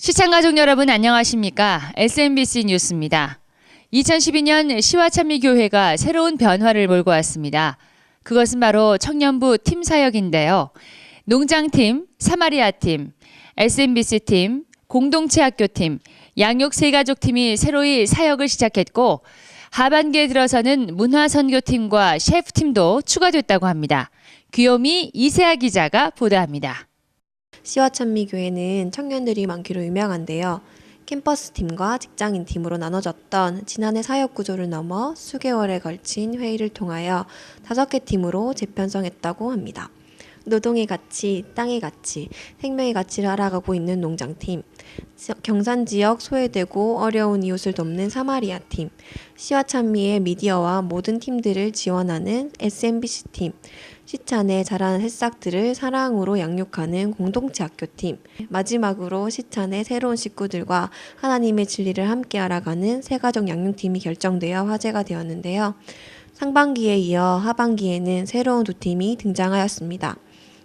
시청가족 여러분 안녕하십니까? SMBC 뉴스입니다. 2012년 시와찬미교회가 새로운 변화를 몰고 왔습니다. 그것은 바로 청년부 팀 사역인데요. 농장팀, 사마리아팀, SMBC팀, 공동체학교팀, 양육세가족팀이 새로이 사역을 시작했고 하반기에 들어서는 문화선교팀과 셰프팀도 추가됐다고 합니다. 귀요미 이세아 기자가 보도합니다. 시와찬미교회는 청년들이 많기로 유명한데요. 캠퍼스 팀과 직장인 팀으로 나눠졌던 지난해 사역 구조를 넘어 수개월에 걸친 회의를 통하여 5개 팀으로 재편성했다고 합니다. 노동의 가치, 땅의 가치, 생명의 가치를 알아가고 있는 농장팀, 경산 지역 소외되고 어려운 이웃을 돕는 사마리아팀, 시와찬미의 미디어와 모든 팀들을 지원하는 SMBC팀, 시찬에 자라는 새싹들을 사랑으로 양육하는 공동체 학교팀, 마지막으로 시찬의 새로운 식구들과 하나님의 진리를 함께 알아가는 새가족 양육팀이 결정되어 화제가 되었는데요. 상반기에 이어 하반기에는 새로운 두 팀이 등장하였습니다.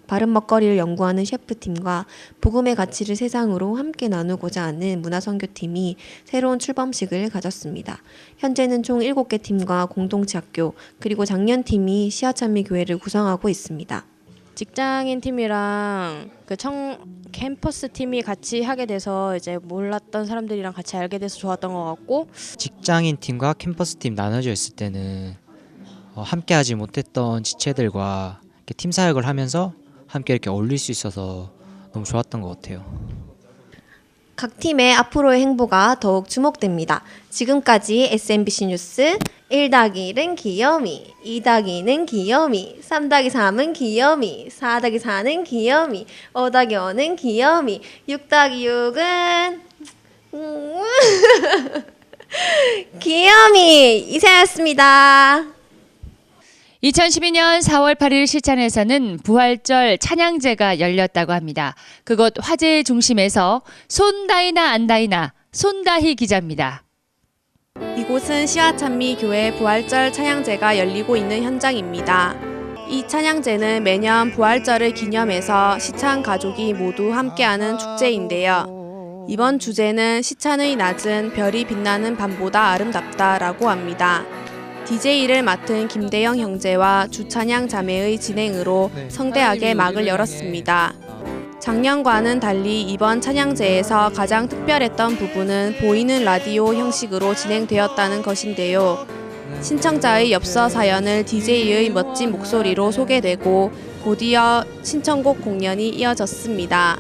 바른 먹거리를 연구하는 셰프팀과 복음의 가치를 세상으로 함께 나누고자 하는 문화선교팀이 새로운 출범식을 가졌습니다. 현재는 총 7개 팀과 공동체 학교 그리고 장년팀이 시와찬미교회를 구성하고 있습니다. 직장인 팀이랑 캠퍼스 팀이 같이 하게 돼서 이제 몰랐던 사람들이랑 같이 알게 돼서 좋았던 것 같고, 직장인 팀과 캠퍼스 팀 나눠져 있을 때는 함께하지 못했던 지체들과 이렇게 팀 사역을 하면서 함께 이렇게 어울릴 수 있어서 너무 좋았던 것 같아요. 각 팀의 앞으로의 행보가 더욱 주목됩니다. 지금까지 SMBC 뉴스 1-1은 귀요미, 2-2는 귀요미, 3-3은 귀요미, 4-4는 귀요미, 5-5는 귀요미, 6-6은 귀요미 이세였습니다. 2012년 4월 8일 시찬에서는 부활절 찬양제가 열렸다고 합니다. 그곳 화제의 중심에서 손다이나 안다이나 손다희 기자입니다. 이곳은 시와찬미교회 부활절 찬양제가 열리고 있는 현장입니다. 이 찬양제는 매년 부활절을 기념해서 시찬 가족이 모두 함께하는 축제인데요. 이번 주제는 시찬의 낮은 별이 빛나는 밤보다 아름답다라고 합니다. DJ를 맡은 김대영 형제와 주찬양 자매의 진행으로 성대하게 막을 열었습니다. 작년과는 달리 이번 찬양제에서 가장 특별했던 부분은 보이는 라디오 형식으로 진행되었다는 것인데요. 신청자의 엽서 사연을 DJ의 멋진 목소리로 소개되고 곧이어 신청곡 공연이 이어졌습니다.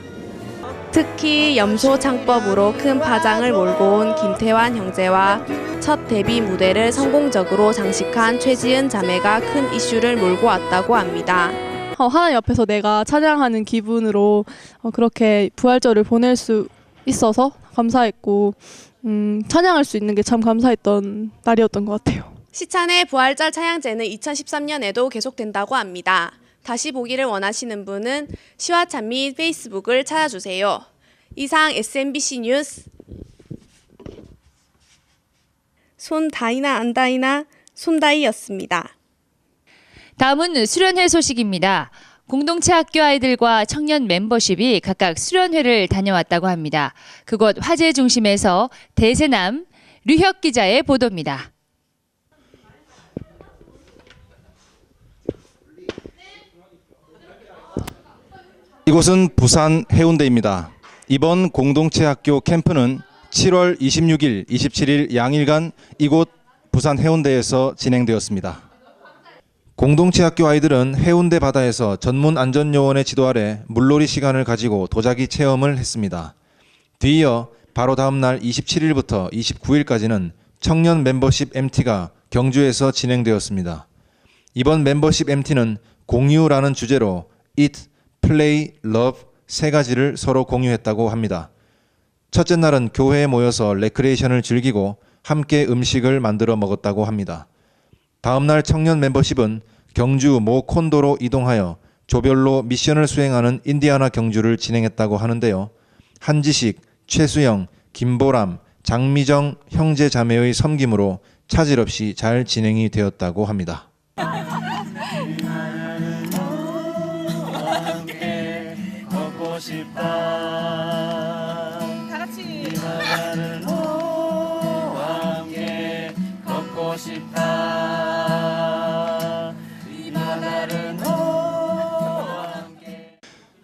특히 염소 창법으로 큰 파장을 몰고 온 김태환 형제와 첫 데뷔 무대를 성공적으로 장식한 최지은 자매가 큰 이슈를 몰고 왔다고 합니다. 하나님 앞에서 내가 찬양하는 기분으로 그렇게 부활절을 보낼 수 있어서 감사했고 찬양할 수 있는 게 참 감사했던 날이었던 것 같아요. 시찬의 부활절 찬양제는 2013년에도 계속된다고 합니다. 다시 보기를 원하시는 분은 시와찬미 페이스북을 찾아주세요. 이상 SMBC 뉴스 손다이나 안다이나 손다이였습니다. 다음은 수련회 소식입니다. 공동체 학교 아이들과 청년 멤버십이 각각 수련회를 다녀왔다고 합니다. 그곳 화제 중심에서 대세남 류혁 기자의 보도입니다. 이곳은 부산 해운대입니다. 이번 공동체 학교 캠프는 7월 26일, 27일 양일간 이곳 부산 해운대에서 진행되었습니다. 공동체 학교 아이들은 해운대 바다에서 전문 안전요원의 지도 아래 물놀이 시간을 가지고 도자기 체험을 했습니다. 뒤이어 바로 다음 날 27일부터 29일까지는 청년 멤버십 MT가 경주에서 진행되었습니다. 이번 멤버십 MT는 공유라는 주제로 Eat, Play, Love 세 가지를 서로 공유했다고 합니다. 첫째 날은 교회에 모여서 레크레이션을 즐기고 함께 음식을 만들어 먹었다고 합니다. 다음 날 청년 멤버십은 경주 모 콘도로 이동하여 조별로 미션을 수행하는 인디아나 경주를 진행했다고 하는데요. 한지식, 최수영, 김보람, 장미정 형제 자매의 섬김으로 차질 없이 잘 진행이 되었다고 합니다. 싶다. 다 같이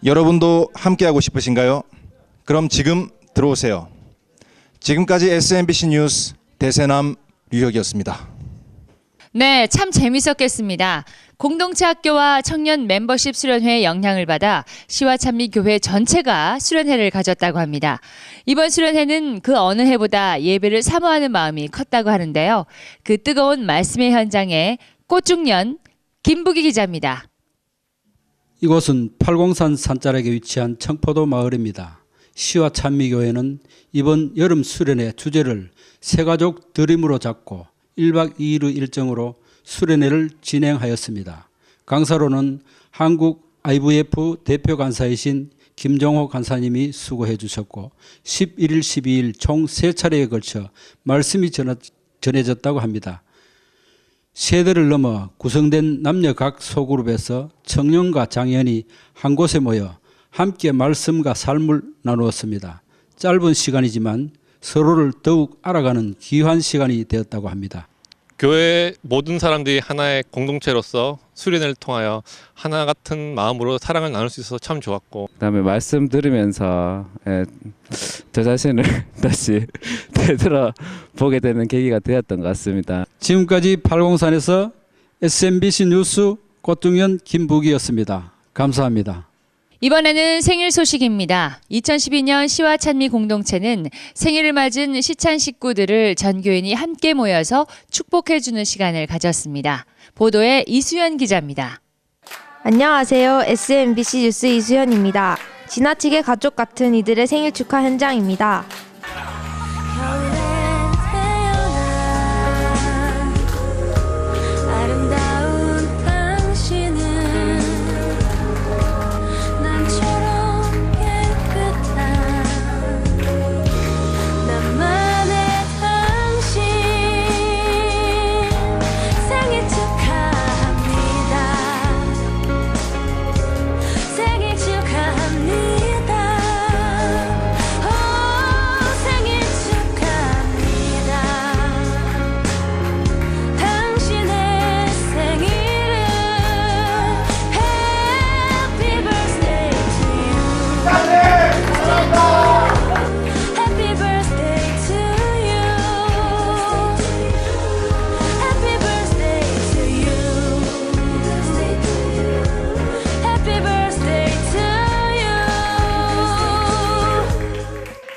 여러분도 함께하고 싶으신가요? 그럼 지금 들어오세요. 지금까지 SMBC 뉴스 대세남 류혁이었습니다. 네, 참 재밌었겠습니다. 공동체 학교와 청년 멤버십 수련회의 영향을 받아 시와 찬미 교회 전체가 수련회를 가졌다고 합니다. 이번 수련회는 그 어느 해보다 예배를 사모하는 마음이 컸다고 하는데요. 그 뜨거운 말씀의 현장에 꽃중년 김부기 기자입니다. 이곳은 팔공산 산자락에 위치한 청포도 마을입니다. 시와 찬미교회는 이번 여름 수련회 주제를 새가족 드림으로 잡고 1박 2일의 일정으로 수련회를 진행하였습니다. 강사로는 한국 IVF 대표 간사이신 김정호 간사님이 수고해 주셨고 11일, 12일 총 3차례에 걸쳐 말씀이 전해졌다고 합니다. 세대를 넘어 구성된 남녀 각 소그룹에서 청년과 장년이 한 곳에 모여 함께 말씀과 삶을 나누었습니다. 짧은 시간이지만 서로를 더욱 알아가는 귀한 시간이 되었다고 합니다. 교회 모든 사람들이 하나의 공동체로서 수련회를 통하여 하나 같은 마음으로 사랑을 나눌 수 있어서 참 좋았고, 그다음에 말씀 들으면서 저 자신을 다시 되돌아보게 되는 계기가 되었던 것 같습니다. 지금까지 팔공산에서 SMBC 뉴스 꽃중년 김부기였습니다. 감사합니다. 이번에는 생일 소식입니다. 2012년 시와 찬미 공동체는 생일을 맞은 시찬 식구들을 전 교인이 함께 모여서 축복해주는 시간을 가졌습니다. 보도에 이수연 기자입니다. 안녕하세요. SMBC 뉴스 이수연입니다. 지나치게 가족 같은 이들의 생일 축하 현장입니다.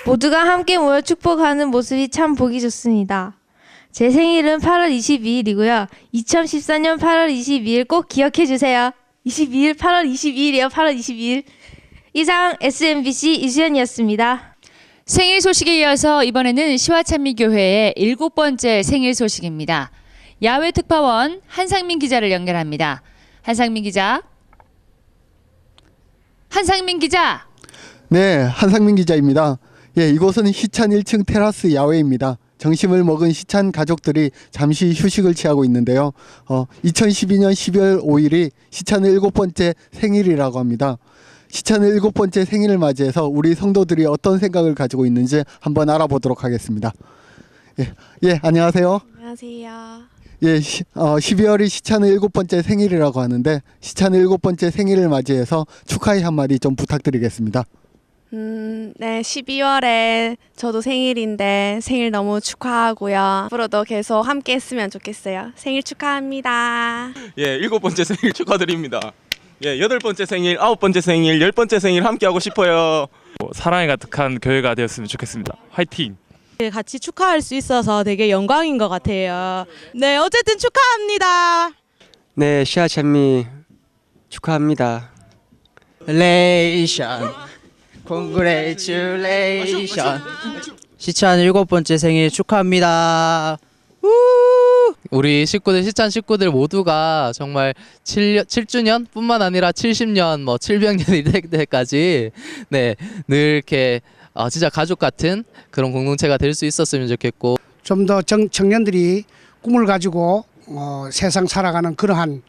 모두가 함께 모여 축복하는 모습이 참 보기 좋습니다. 제 생일은 8월 22일이고요. 2014년 8월 22일 꼭 기억해 주세요. 22일, 8월 22일이요. 8월 22일. 이상 SMBC 이수연이었습니다. 생일 소식에 이어서 이번에는 시와 찬미 교회의 7번째 생일 소식입니다. 야외 특파원 한상민 기자를 연결합니다. 한상민 기자. 네, 한상민 기자입니다. 예, 이곳은 시찬 1층 테라스 야외입니다. 점심을 먹은 시찬 가족들이 잠시 휴식을 취하고 있는데요. 2012년 12월 5일이 시찬의 7번째 생일이라고 합니다. 시찬의 7번째 생일을 맞이해서 우리 성도들이 어떤 생각을 가지고 있는지 한번 알아보도록 하겠습니다. 예, 안녕하세요. 안녕하세요. 예, 12월이 시찬의 7번째 생일이라고 하는데 시찬의 7번째 생일을 맞이해서 축하의 한마디 좀 부탁드리겠습니다. 네, 12월에 저도 생일인데 생일 너무 축하하고요. 앞으로도 계속 함께 했으면 좋겠어요. 생일 축하합니다. 예, 7번째 생일 축하드립니다. 예, 8번째 생일, 9번째 생일, 10번째 생일 함께 하고 싶어요. 사랑이 가득한 교회가 되었으면 좋겠습니다. 화이팅! 같이 축하할 수 있어서 되게 영광인 것 같아요. 네, 어쨌든 축하합니다. 네, 시아 찬미 축하합니다. 레이션 Congratulations. 시찬 7번째 생일 축하합니다. 우리 식구들, 시찬 식구들 모두가 정말 7주년 뿐만 아니라 70년, 700년이 될 때까지 네, 늘 이렇게 진짜 가족 같은 그런 공동체가 될 수 있었으면 좋겠고, 좀 더 청년들이 꿈을 가지고 세상 살아가는 그러한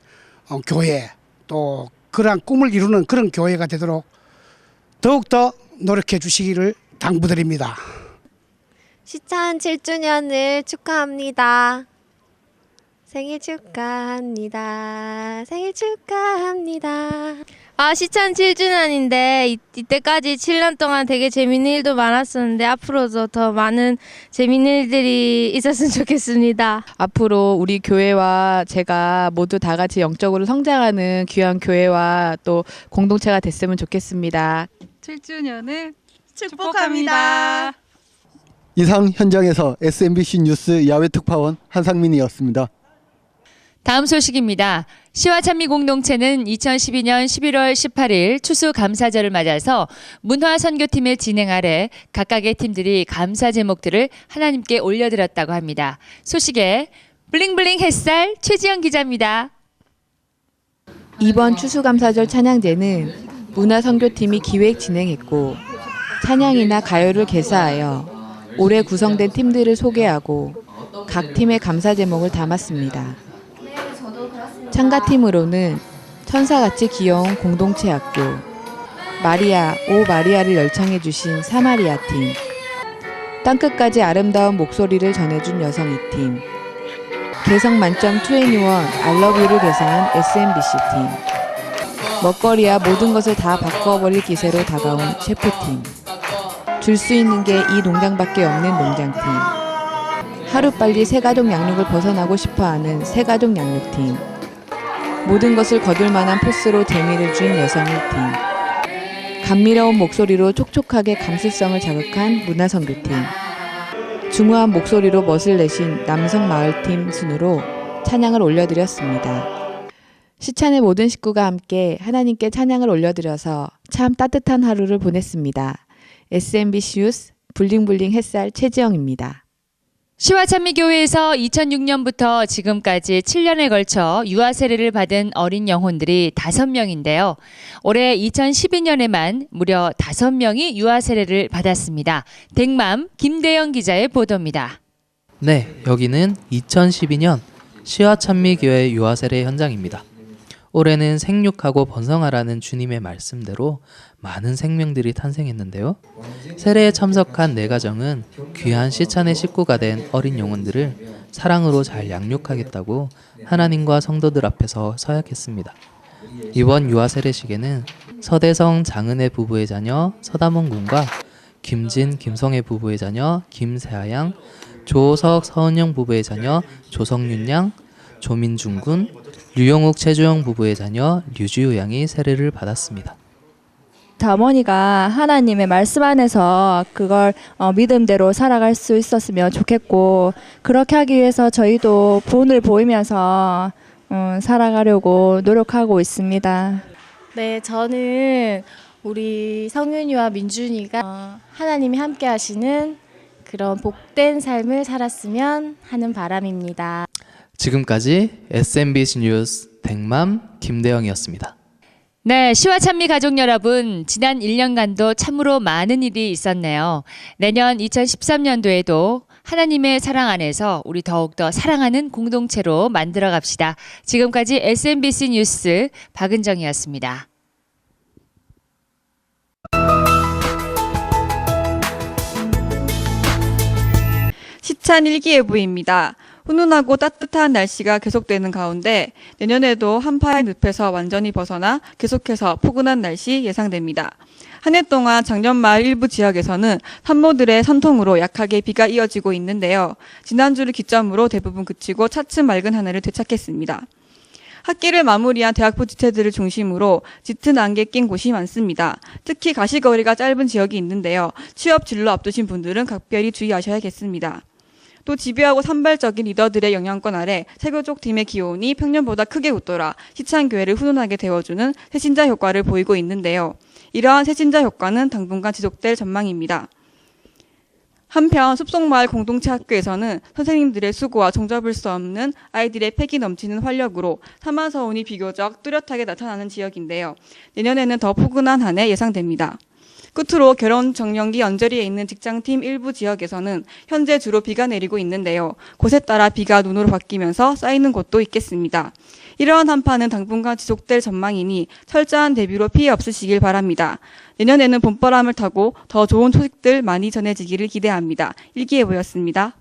교회, 또 그러한 꿈을 이루는 그런 교회가 되도록 더욱더 노력해 주시기를 당부드립니다. 시찬 7주년을 축하합니다. 생일 축하합니다. 생일 축하합니다. 시찬 7주년인데 이때까지 7년 동안 되게 재밌는 일도 많았었는데 앞으로도 더 많은 재밌는 일들이 있었으면 좋겠습니다. 앞으로 우리 교회와 제가 모두 다 같이 영적으로 성장하는 귀한 교회와 또 공동체가 됐으면 좋겠습니다. 7주년을 축복합니다. 이상 현장에서 SMBC 뉴스 야외 특파원 한상민이었습니다. 다음 소식입니다. 시와 찬미 공동체는 2012년 11월 18일 추수감사절을 맞아서 문화선교팀의 진행 아래 각각의 팀들이 감사 제목들을 하나님께 올려드렸다고 합니다. 소식에 블링블링 햇살 최지영 기자입니다. 이번 추수감사절 찬양제는 문화선교팀이 기획 진행했고 찬양이나 가요를 개사하여 올해 구성된 팀들을 소개하고 각 팀의 감사 제목을 담았습니다. 참가팀으로는 천사같이 귀여운 공동체 학교, 마리아, 오 마리아를 열창해 주신 사마리아 팀, 땅끝까지 아름다운 목소리를 전해준 여성 2팀, 개성 만점 21 알러뷰를 개사한 SMBC 팀, 먹거리와 모든 것을 다 바꿔버릴 기세로 다가온 셰프팀, 줄 수 있는 게 이 농장밖에 없는 농장팀, 하루빨리 새가족 양육을 벗어나고 싶어하는 새가족 양육팀, 모든 것을 거둘 만한 포스로 재미를 준 여성 1팀, 감미로운 목소리로 촉촉하게 감수성을 자극한 문화선교팀, 중후한 목소리로 멋을 내신 남성 마을팀 순으로 찬양을 올려드렸습니다. 시찬의 모든 식구가 함께 하나님께 찬양을 올려드려서 참 따뜻한 하루를 보냈습니다. SMBC 뉴스 블링블링 햇살 최지영입니다. 시와 찬미교회에서 2006년부터 지금까지 7년에 걸쳐 유아 세례를 받은 어린 영혼들이 5명인데요. 올해 2012년에만 무려 5명이 유아 세례를 받았습니다. 댕맘 김대영 기자의 보도입니다. 네, 여기는 2012년 시와 찬미교회 유아 세례 현장입니다. 올해는 생육하고 번성하라는 주님의 말씀대로 많은 생명들이 탄생했는데요. 세례에 참석한 4가정은 귀한 시찬의 식구가 된 어린 영혼들을 사랑으로 잘 양육하겠다고 하나님과 성도들 앞에서 서약했습니다. 이번 유아 세례식에는 서대성 장은혜 부부의 자녀 서다문 군과 김진 김성애 부부의 자녀 김세아 양, 조석 서은영 부부의 자녀 조성윤 양, 조민중 군, 류영욱 최주영 부부의 자녀 류주유 양이 세례를 받았습니다. 어머니가 하나님의 말씀 안에서 그걸 믿음대로 살아갈 수 있었으면 좋겠고, 그렇게 하기 위해서 저희도 본을 보이면서 살아가려고 노력하고 있습니다. 네, 저는 우리 성윤이와 민준이가 하나님이 함께 하시는 그런 복된 삶을 살았으면 하는 바람입니다. 지금까지 SMBC 뉴스 댕맘 김대영이었습니다. 네, 시와 찬미 가족 여러분, 지난 1년간도 참으로 많은 일이 있었네요. 내년 2013년도에도 하나님의 사랑 안에서 우리 더욱더 사랑하는 공동체로 만들어 갑시다. 지금까지 SMBC 뉴스 박은정이었습니다. 시찬 일기예보입니다. 훈훈하고 따뜻한 날씨가 계속되는 가운데 내년에도 한파의 늪에서 완전히 벗어나 계속해서 포근한 날씨 예상됩니다. 한 해 동안 작년 말 일부 지역에서는 산모들의 산통으로 약하게 비가 이어지고 있는데요. 지난주를 기점으로 대부분 그치고 차츰 맑은 하늘을 되찾겠습니다. 학기를 마무리한 대학부 지체들을 중심으로 짙은 안개 낀 곳이 많습니다. 특히 가시거리가 짧은 지역이 있는데요. 취업 진로 앞두신 분들은 각별히 주의하셔야겠습니다. 또 집요하고 산발적인 리더들의 영향권 아래 세교족 팀의 기온이 평년보다 크게 웃돌아 시찬교회를 훈훈하게 데워주는 새신자 효과를 보이고 있는데요. 이러한 새신자 효과는 당분간 지속될 전망입니다. 한편 숲속마을 공동체 학교에서는 선생님들의 수고와 종잡을 수 없는 아이들의 패기 넘치는 활력으로 사마서운이 비교적 뚜렷하게 나타나는 지역인데요. 내년에는 더 포근한 한 해 예상됩니다. 끝으로 결혼 정년기 언저리에 있는 직장팀 일부 지역에서는 현재 주로 비가 내리고 있는데요. 곳에 따라 비가 눈으로 바뀌면서 쌓이는 곳도 있겠습니다. 이러한 한파는 당분간 지속될 전망이니 철저한 대비로 피해 없으시길 바랍니다. 내년에는 봄바람을 타고 더 좋은 소식들 많이 전해지기를 기대합니다. 일기예보였습니다.